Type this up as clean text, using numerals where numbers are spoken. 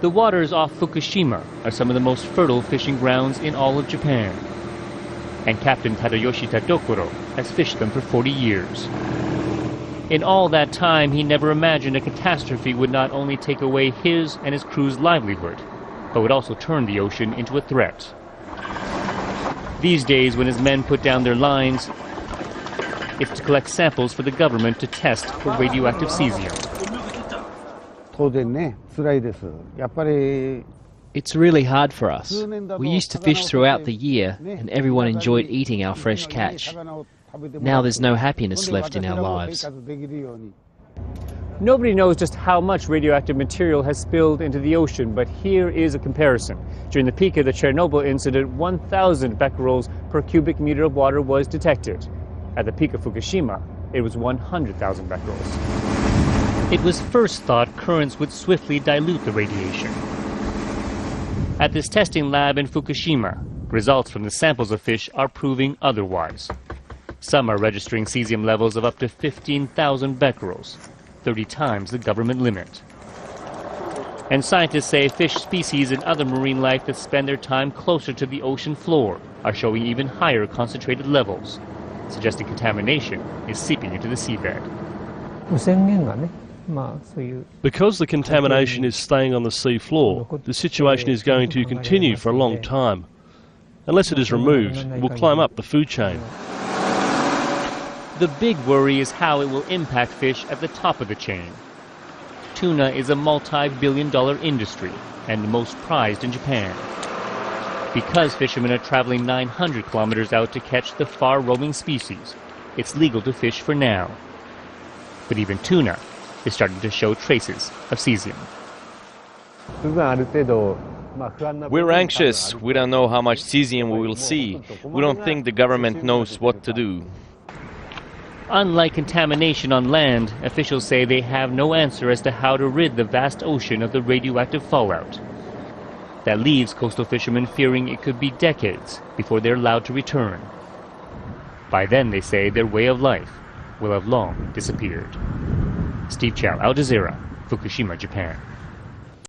The waters off Fukushima are some of the most fertile fishing grounds in all of Japan. And Captain Tadayoshi Tadokoro has fished them for 40 years. In all that time, he never imagined a catastrophe would not only take away his and his crew's livelihood, but would also turn the ocean into a threat. These days, when his men put down their lines, it's to collect samples for the government to test for radioactive cesium. It's really hard for us. We used to fish throughout the year, and everyone enjoyed eating our fresh catch. Now there's no happiness left in our lives. Nobody knows just how much radioactive material has spilled into the ocean, but here is a comparison. During the peak of the Chernobyl incident, 1,000 becquerels per cubic meter of water was detected. At the peak of Fukushima, it was 100,000 becquerels. It was first thought currents would swiftly dilute the radiation. At this testing lab in Fukushima, results from the samples of fish are proving otherwise. Some are registering cesium levels of up to 15,000 becquerels, 30 times the government limit. And scientists say fish species and other marine life that spend their time closer to the ocean floor are showing even higher concentrated levels, suggesting contamination is seeping into the seabed. Because the contamination is staying on the sea floor, the situation is going to continue for a long time. Unless it is removed, it will climb up the food chain. The big worry is how it will impact fish at the top of the chain. Tuna is a multi-billion-dollar industry and the most prized in Japan. Because fishermen are traveling 900 kilometers out to catch the far-roaming species, it's legal to fish for now. But even tuna is starting to show traces of cesium. We're anxious. We don't know how much cesium we will see. We don't think the government knows what to do. Unlike contamination on land, officials say they have no answer as to how to rid the vast ocean of the radioactive fallout. That leaves coastal fishermen fearing it could be decades before they're allowed to return. By then, they say, their way of life will have long disappeared. Steve Chow, Al Jazeera, Fukushima, Japan.